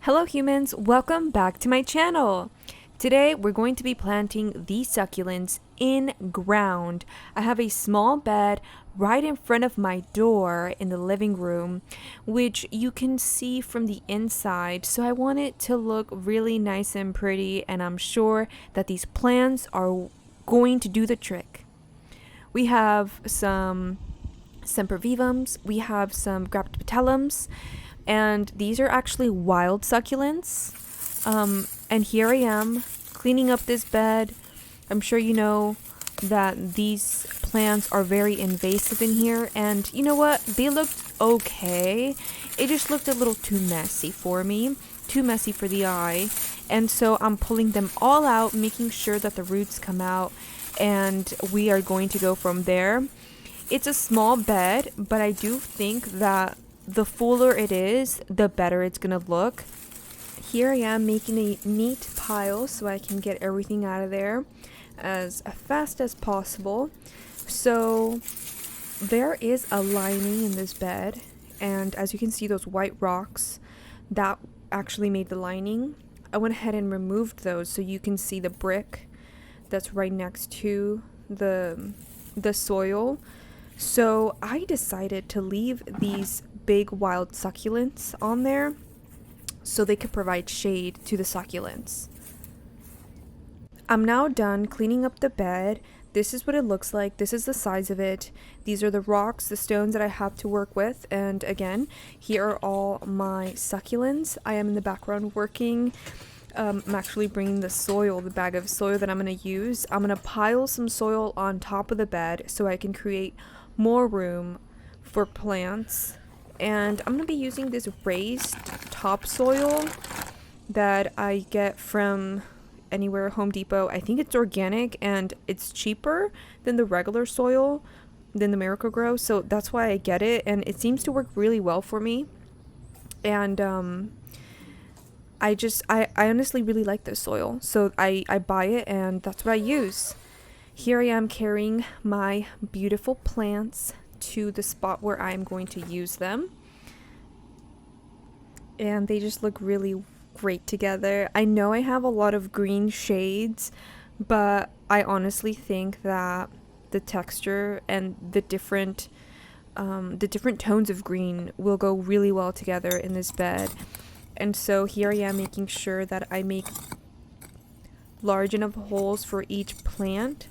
Hello humans, welcome back to my channel. Today we're going to be planting these succulents in ground. I have a small bed right in front of my door in the living room, which you can see from the inside. So I want it to look really nice and pretty, and I'm sure that these plants are going to do the trick. We have some sempervivums, we have some graptopetellums, and these are actually wild succulents. And here I am cleaning up this bed. I'm sure you know that these plants are very invasive in here, and you know what? They looked okay. It just looked a little too messy for me, too messy for the eye. And so I'm pulling them all out, making sure that the roots come out, and we are going to go from there. It's a small bed, but I do think that the fuller it is, the better it's gonna look. Here I am making a neat pile so I can get everything out of there as fast as possible. So there is a lining in this bed, and as you can see, those white rocks that actually made the lining, I went ahead and removed those so you can see the brick that's right next to the soil. So I decided to leave these big wild succulents on there so they could provide shade to the succulents. I'm now done cleaning up the bed. This is what it looks like. This is the size of it. These are the rocks, the stones that I have to work with. And again, here are all my succulents. I am in the background working. I'm actually bringing the soil, the bag of soil that I'm going to use. I'm going to pile some soil on top of the bed so I can create more room for plants. And I'm going to be using this raised topsoil that I get from anywhere, Home Depot. I think it's organic and it's cheaper than the regular soil, than the Miracle-Gro. So that's why I get it, and it seems to work really well for me. And I honestly really like this soil. So I buy it, and that's what I use. Here I am carrying my beautiful plants to the spot where I'm going to use them. And they just look really great together. I know I have a lot of green shades, but I honestly think that the texture and the different tones of green will go really well together in this bed. And so here I am making sure that I make large enough holes for each plant.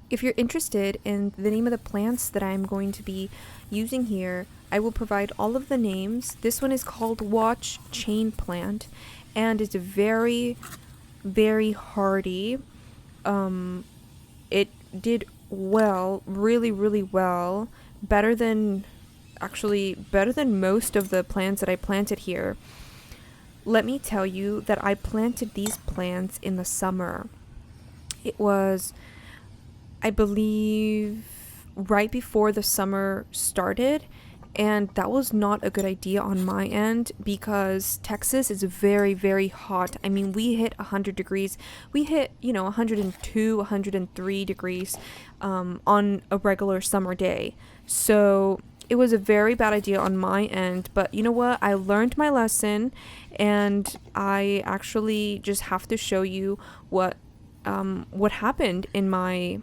If you're interested in the name of the plants that I'm going to be using here, I will provide all of the names. This one is called Watch Chain Plant, and it's very, very hardy. It did well, really, really well. Better than most of the plants that I planted here. Let me tell you that I planted these plants in the summer. It was, I believe, right before the summer started, and that was not a good idea on my end because Texas is very, very hot. I mean, we hit 100 degrees. We hit, 102, 103 degrees on a regular summer day. So it was a very bad idea on my end, but you know what? I learned my lesson, and I actually just have to show you what happened in my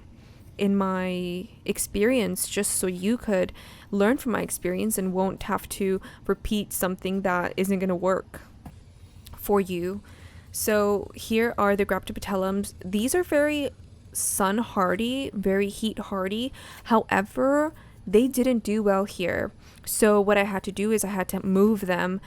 experience, just so you could learn from my experience and won't have to repeat something that isn't going to work for you. So here are the graptopetellums. These are very sun hardy, very heat hardy. However, they didn't do well here. So what I had to do is I had to move them,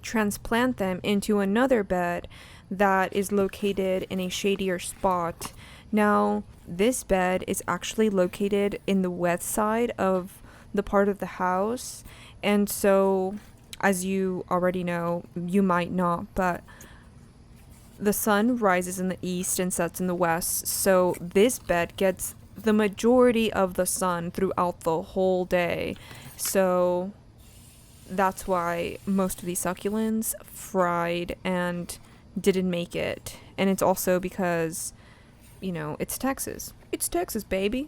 transplant them into another bed that is located in a shadier spot. Now, this bed is actually located in the west side of the part of the house, and so, as you already know, you might not, but the sun rises in the east and sets in the west, so this bed gets the majority of the sun throughout the whole day. So that's why most of these succulents fried and didn't make it. And it's also because, it's Texas. It's Texas, baby.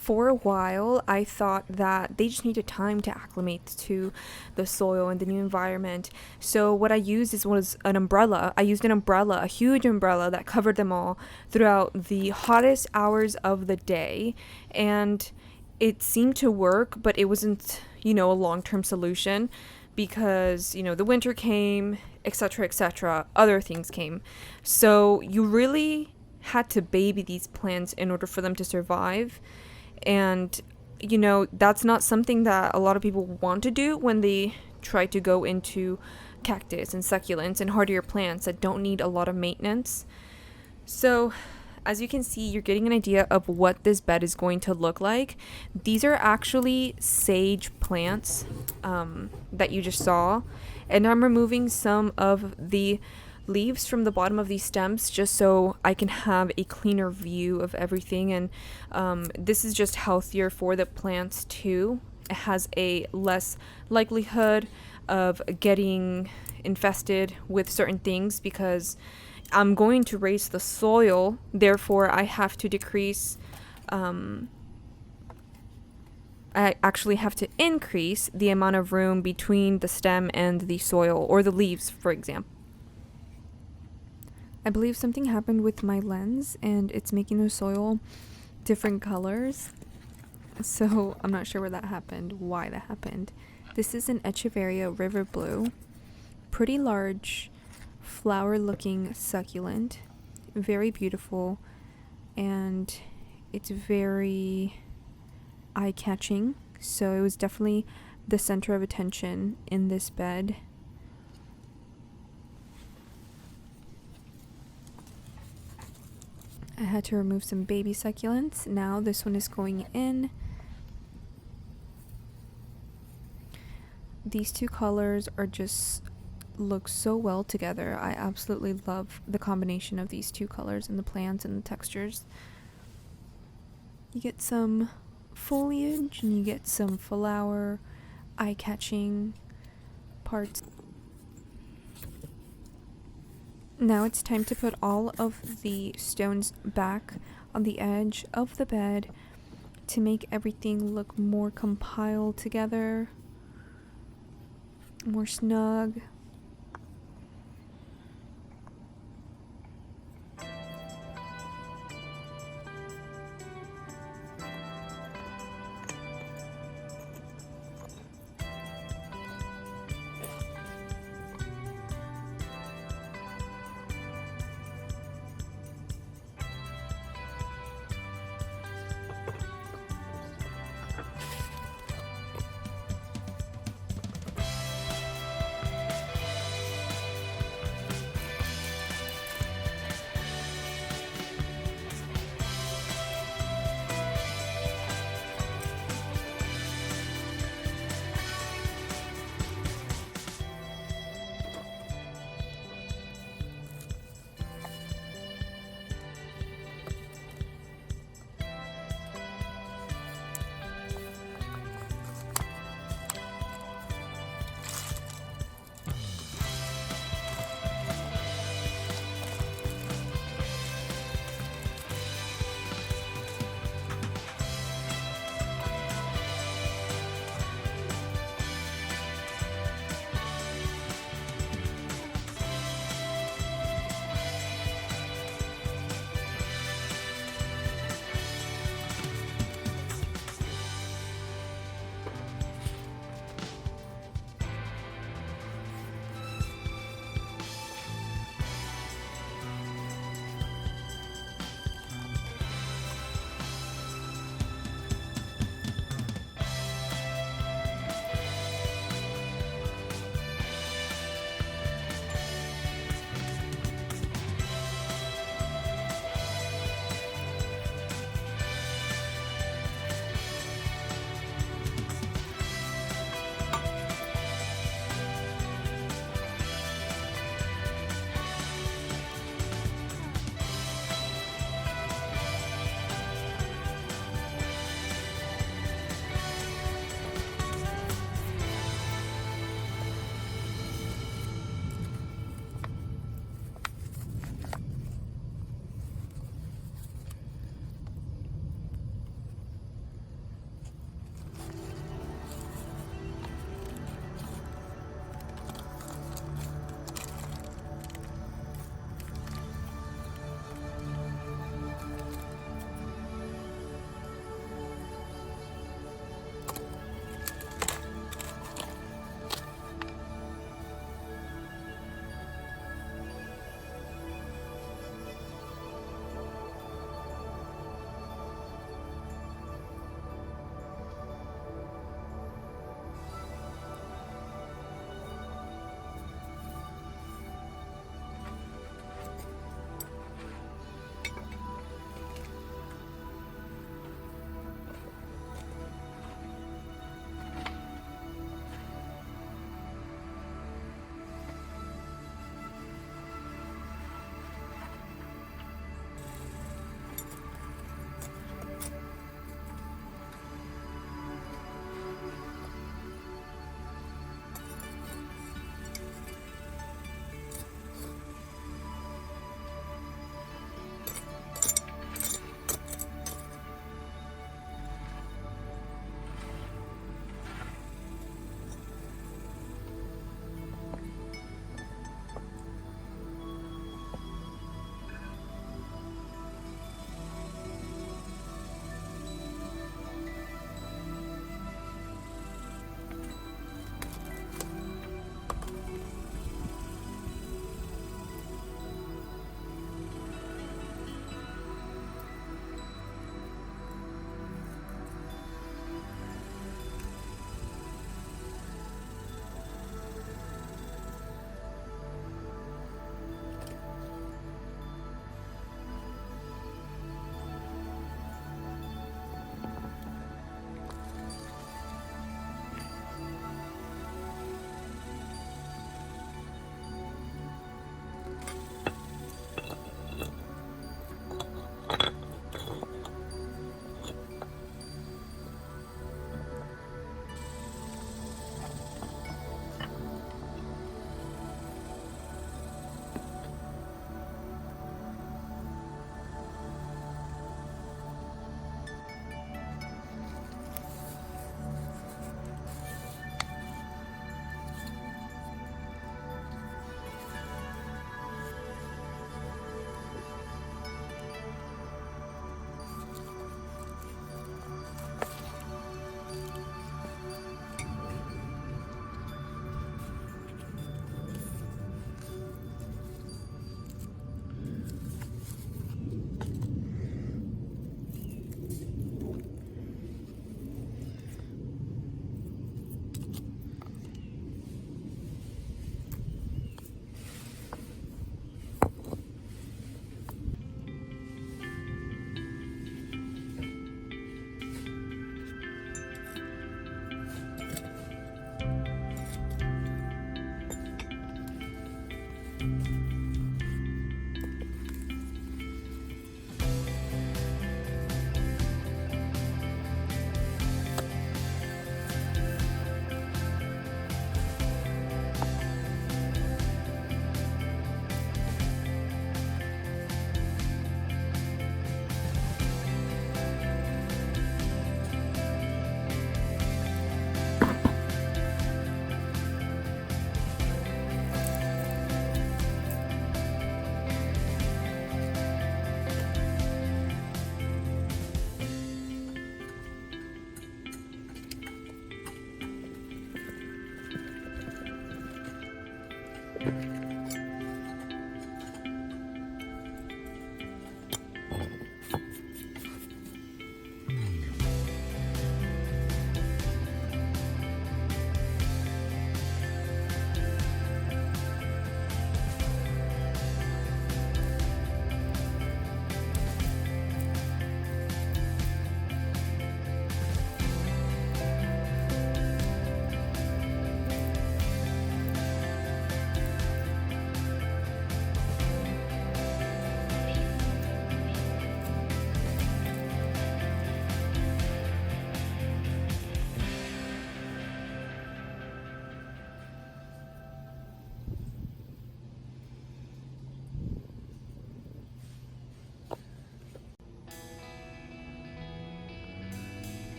For a while, I thought that they just needed time to acclimate to the soil and the new environment. So what I used was an umbrella. I used an umbrella, a huge umbrella that covered them all throughout the hottest hours of the day. And it seemed to work, but it wasn't, a long-term solution because, the winter came, etc., etc., other things came. So you really had to baby these plants in order for them to survive. And, that's not something that a lot of people want to do when they try to go into cactus and succulents and hardier plants that don't need a lot of maintenance. So, as you can see, you're getting an idea of what this bed is going to look like. These are actually sage plants that you just saw. And I'm removing some of the leaves from the bottom of these stems just so I can have a cleaner view of everything. And this is just healthier for the plants too. It has a less likelihood of getting infested with certain things because I'm going to raise the soil, therefore I have to decrease, I actually have to increase the amount of room between the stem and the soil, or the leaves, for example. I believe something happened with my lens and it's making the soil different colors. So I'm not sure where that happened, why that happened. This is an Echeveria River Blue. Pretty large, flower-looking succulent. Very beautiful. And it's very eye-catching. So it was definitely the center of attention in this bed. I had to remove some baby succulents. Now this one is going in. These two colors are just look so well together. I absolutely love the combination of these two colors and the plants and the textures. You get some foliage and you get some flower, eye-catching parts. Now it's time to put all of the stones back on the edge of the bed to make everything look more compiled together, more snug.